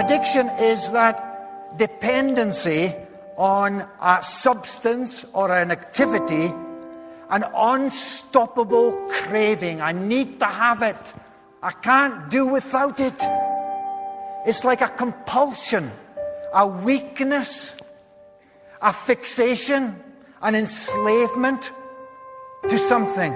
Addiction is that dependency on a substance or an activity, an unstoppable craving. I need to have it. I can't do without it. It's like a compulsion, a weakness, a fixation, an enslavement to something.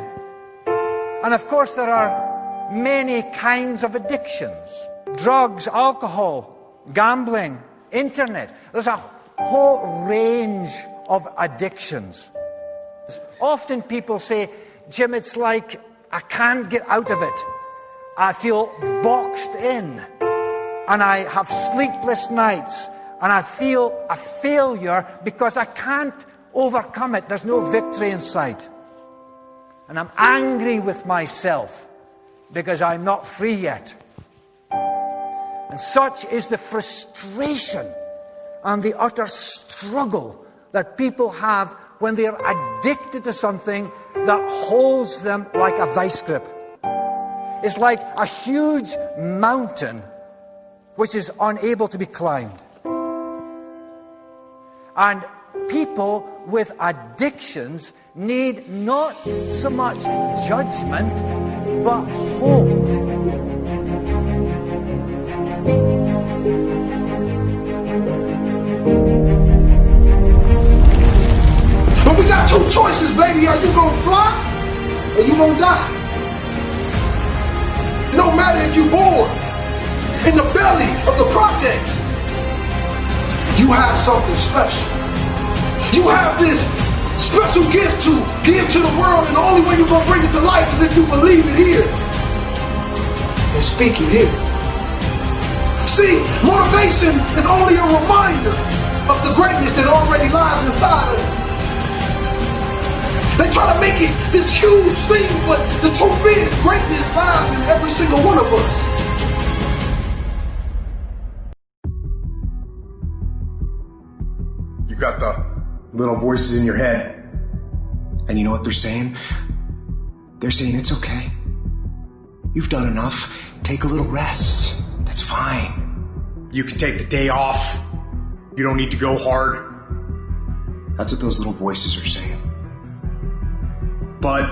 And of course there are many kinds of addictions. Drugs, alcohol, gambling, internet. There's a whole range of addictions. Often people say, Jim, it's like I can't get out of it. I feel boxed in, and I have sleepless nights, and I feel a failure because I can't overcome it. There's no victory in sight. And I'm angry with myself because I'm not free yet. And such is the frustration and the utter struggle that people have when they are addicted to something that holds them like a vice grip. It's like a huge mountain which is unable to be climbed. And people with addictions need not so much judgment, but hope. But we got two choices, baby. Are you gonna fly or you gonna die? No matter if you're born in the belly of the projects, you have something special. You have this special gift to give to the world, and the only way you're gonna bring it to life is if you believe it here and speak it here. See, motivation is only a reminder of the greatness that already lies inside of you. They try to make it this huge thing, but the truth is, greatness lies in every single one of us. You got the little voices in your head. And you know what they're saying? They're saying it's okay. You've done enough. Take a little rest. That's fine. You can take the day off. You don't need to go hard. That's what those little voices are saying. But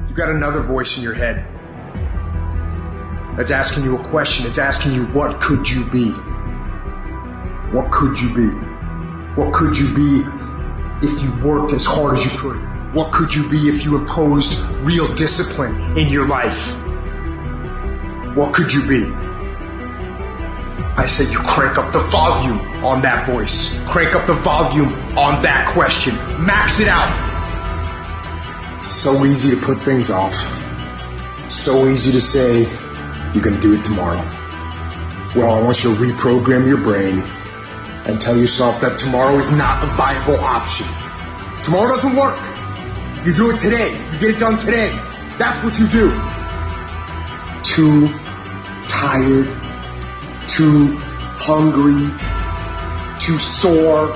you got another voice in your head that's asking you a question. It's asking you, what could you be? What could you be? What could you be if you worked as hard as you could? What could you be if you imposed real discipline in your life? What could you be? I said you crank up the volume on that voice. Crank up the volume on that question. Max it out. So easy to put things off. So easy to say, you're going to do it tomorrow. Well, I want you to reprogram your brain and tell yourself that tomorrow is not a viable option. Tomorrow doesn't work. You do it today. You get it done today. That's what you do. Too tired, too hungry, too sore,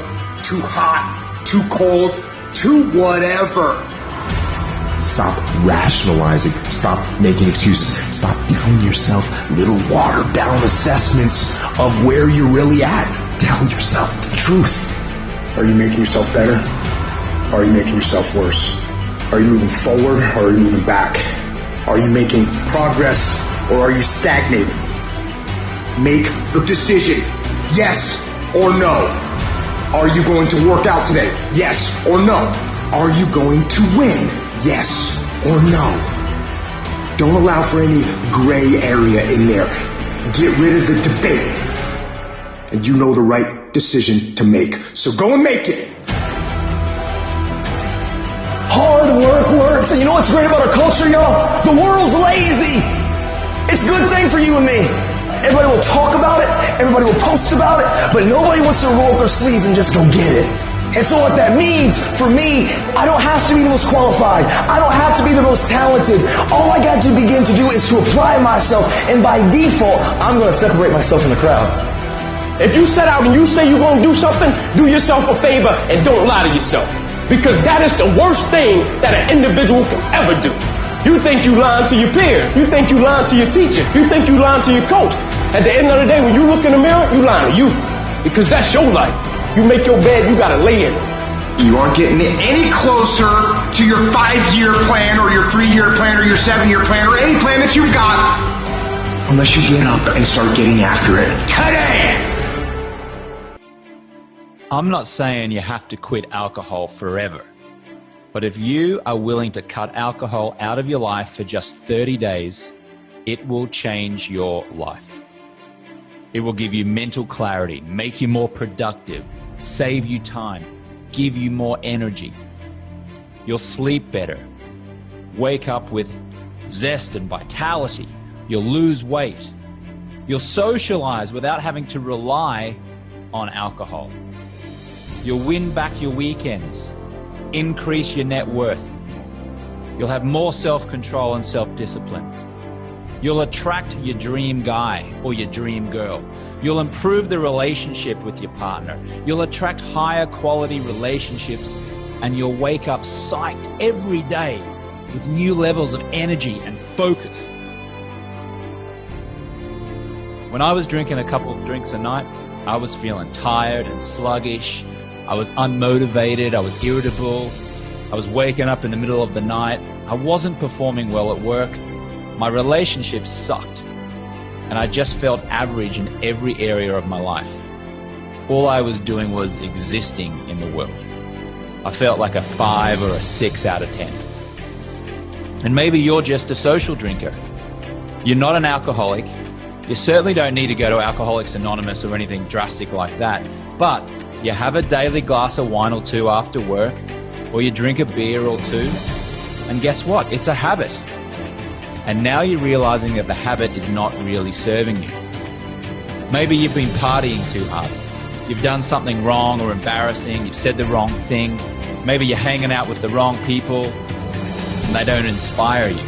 too hot, too cold, too whatever. Stop rationalizing. Stop making excuses. Stop giving yourself little watered down assessments of where you're really at. Tell yourself the truth. Are you making yourself better? Or are you making yourself worse? Are you moving forward or are you moving back? Are you making progress or are you stagnating? Make the decision. Yes or no. Are you going to work out today? Yes or no. Are you going to win? Yes or no. Don't allow for any gray area in there. Get rid of the debate. And you know the right decision to make. So go and make it. Hard work works. And you know what's great about our culture, y'all? The world's lazy. It's a good thing for you and me. Everybody will talk about it. Everybody will post about it. But nobody wants to roll up their sleeves and just go get it. And so what that means for me, I don't have to be the most qualified. I don't have to be the most talented. All I got to begin to do is to apply myself. And by default, I'm going to separate myself from the crowd. If you set out and you say you're going to do something, do yourself a favor and don't lie to yourself. Because that is the worst thing that an individual can ever do. You think you lying to your peers. You think you lying to your teacher. You think you lying to your coach. At the end of the day, when you look in the mirror, you lying to you. Because that's your life. You make your bed, you gotta lay in it. You aren't getting any closer to your 5-year plan or your 3-year plan or your 7-year plan or any plan that you've got unless you get up and start getting after it today. I'm not saying you have to quit alcohol forever, but if you are willing to cut alcohol out of your life for just 30 days, it will change your life. It will give you mental clarity, make you more productive, save you time, give you more energy. You'll sleep better, wake up with zest and vitality. You'll lose weight. You'll socialize without having to rely on alcohol. You'll win back your weekends, increase your net worth. You'll have more self-control and self-discipline. You'll attract your dream guy or your dream girl. You'll improve the relationship with your partner. You'll attract higher quality relationships, and you'll wake up psyched every day with new levels of energy and focus. When I was drinking a couple of drinks a night, I was feeling tired and sluggish. I was unmotivated. I was irritable. I was waking up in the middle of the night. I wasn't performing well at work. My relationships sucked, and I just felt average in every area of my life. All I was doing was existing in the world. I felt like a 5 or a 6 out of 10. And maybe you're just a social drinker. You're not an alcoholic. You certainly don't need to go to Alcoholics Anonymous or anything drastic like that. But you have a daily glass of wine or two after work, or you drink a beer or two, and guess what? It's a habit. And now you're realizing that the habit is not really serving you. Maybe you've been partying too hard. You've done something wrong or embarrassing. You've said the wrong thing. Maybe you're hanging out with the wrong people and they don't inspire you.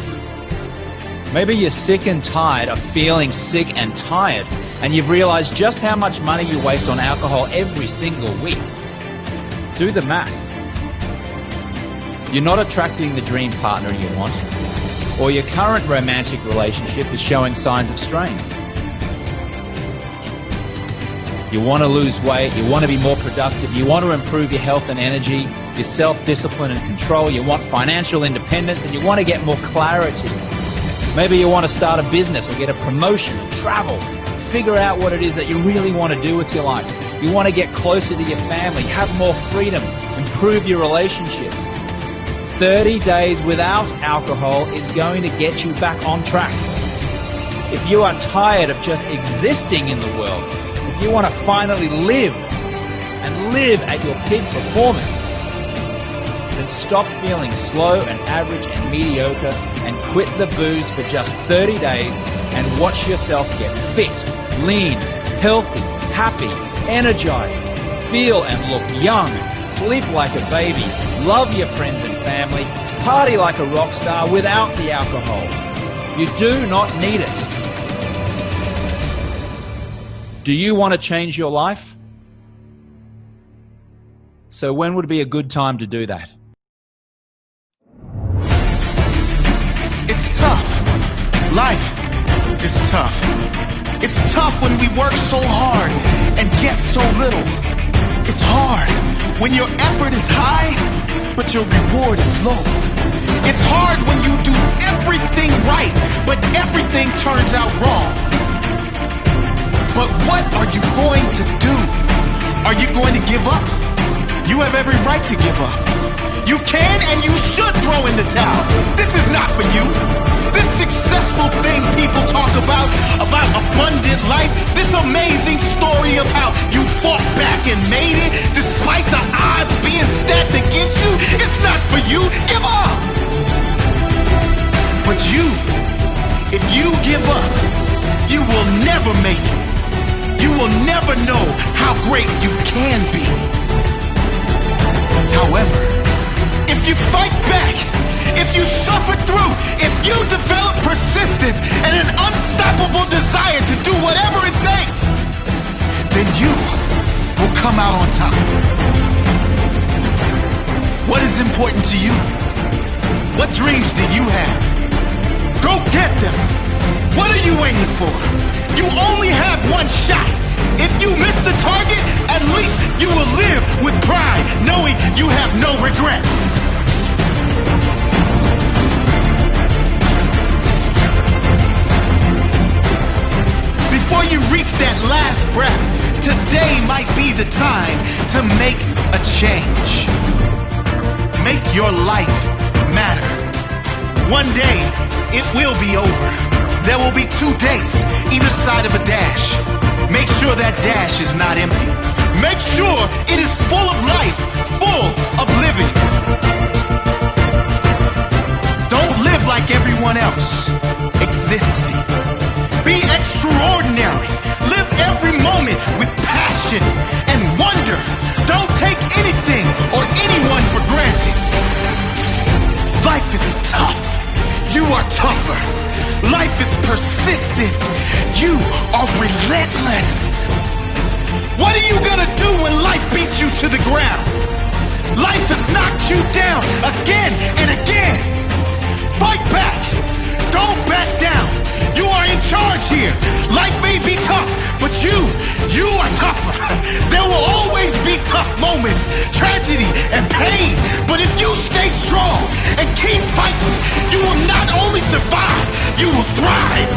Maybe you're sick and tired of feeling sick and tired, and you've realized just how much money you waste on alcohol every single week. Do the math. You're not attracting the dream partner you want, or your current romantic relationship is showing signs of strain. You want to lose weight, you want to be more productive, you want to improve your health and energy, your self-discipline and control, you want financial independence, and you want to get more clarity. Maybe you want to start a business or get a promotion, travel, figure out what it is that you really want to do with your life. You want to get closer to your family, have more freedom, improve your relationships. 30 days without alcohol is going to get you back on track. If you are tired of just existing in the world, if you want to finally live and live at your peak performance, then stop feeling slow and average and mediocre and quit the booze for just 30 days and watch yourself get fit, lean, healthy, happy, energized, feel and look young, sleep like a baby, love your friends and family, party like a rock star without the alcohol. You do not need it. Do you want to change your life? So when would be a good time to do that? It's tough. Life is tough. It's tough when we work so hard and get so little. It's hard when your effort is high, but your reward is low. It's hard when you do everything right, but everything turns out wrong. But what are you going to do? Are you going to give up? You have every right to give up. You can and you should throw in the towel. This is not for you. This successful thing people talk about abundant life, this amazing story of how you fought back and made it despite the odds being stacked against you, it's not for you. Give up. But you, if you give up, you will never make it. You will never know how great you can be. However, if you fight back, if you suffer through, if you develop persistence and an unstoppable desire to do whatever it takes, then you will come out on top. What is important to you? What dreams do you have? Go get them. What are you waiting for? You only have one shot. If you miss the target, at least you will live with pride, knowing you have no regrets. Before you reach that last breath, today might be the time to make a change. Make your life matter. One day, it will be over. There will be 2 dates, either side of a dash. Make sure that dash is not empty. Make sure it is full of life, full of living. Don't live like everyone else, existing. Be extraordinary. Live every moment with passion and wonder. Don't take anything or anyone for granted. Life is tough. You are tougher. Life is persistent. You are relentless. What are you gonna do when life beats you to the ground? Life has knocked you down again and again. Fight back. Don't back down. You are in charge here. Life may be tough, but you are tougher. There will always be tough moments, tragedy and pain. But if you stay strong and keep fighting, you will not only survive, you will thrive.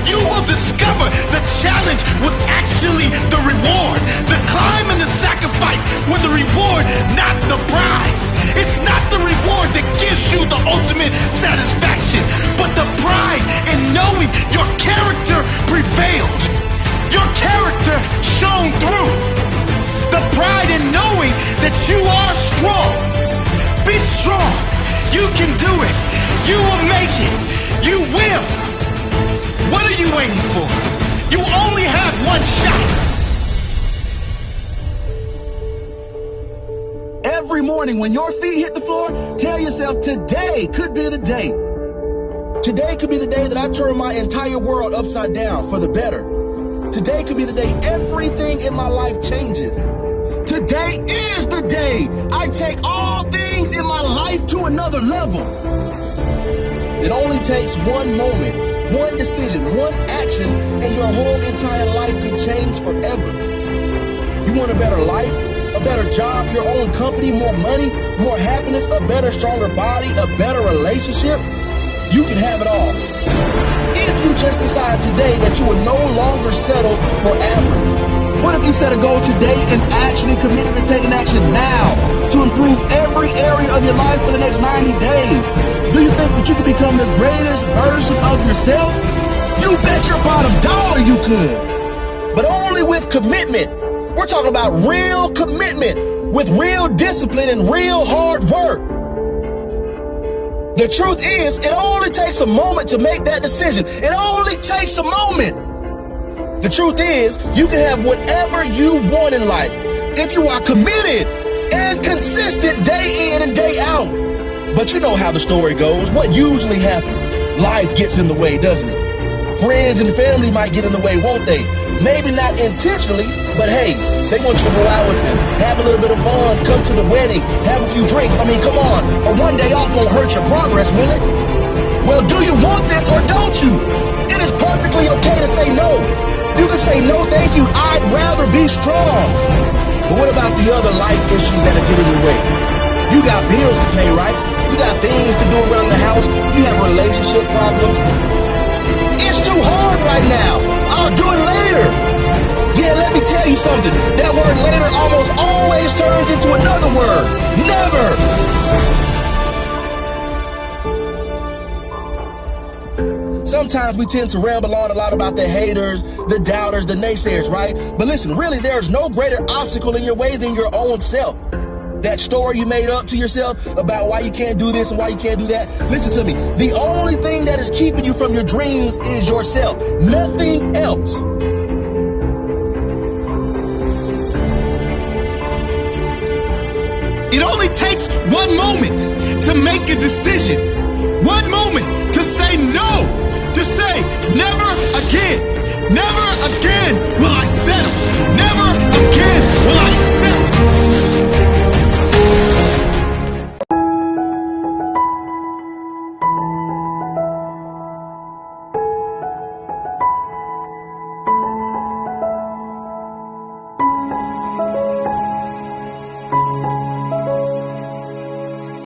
You will discover the challenge was actually the reward. The climb and the sacrifice were the reward, not the prize. It's not the reward that gives you the ultimate satisfaction, but the pride in knowing your character prevailed. Your character shone through. The pride in knowing that you are strong. Be strong. You can do it. You will make it. You will. What are you waiting for? You only have one shot. Every morning when your feet hit the floor, tell yourself today could be the day. Today could be the day that I turn my entire world upside down for the better. Today could be the day everything in my life changes. Today is the day I take all things in my life to another level. It only takes one moment, one decision, one action, and your whole entire life could change forever. You want a better life, a better job, your own company, more money, more happiness, a better, stronger body, a better relationship? You can have it all. If you just decide today that you will no longer settle for average. What if you set a goal today and actually committed to taking action now to improve every area of your life for the next 90 days? Do you think that you could become the greatest version of yourself? You bet your bottom dollar you could. But only with commitment. We're talking about real commitment with real discipline and real hard work. The truth is, it only takes a moment to make that decision. It only takes a moment. The truth is, you can have whatever you want in life if you are committed and consistent day in and day out. But you know how the story goes. What usually happens? Life gets in the way, doesn't it? Friends and family might get in the way, won't they? Maybe not intentionally, but hey, they want you to go out with them, have a little bit of fun, come to the wedding, have a few drinks. I mean, come on, a one day off won't hurt your progress, will it? Well, do you want this or don't you? It is perfectly okay to say no. You can say no, thank you, I'd rather be strong. But what about the other life issues that are getting in your way? You got bills to pay, right? You got things to do around the house. You have relationship problems. It's too hard right now. I'll do it later. Yeah, let me tell you something. That word later almost always turns into another word. Never. Sometimes we tend to ramble on a lot about the haters, the doubters, the naysayers, right? But listen, really, there's no greater obstacle in your way than your own self. That story you made up to yourself about why you can't do this and why you can't do that. Listen to me. The only thing that is keeping you from your dreams is yourself. Nothing else. It only takes one moment to make a decision. One moment to say no. To say never again. Never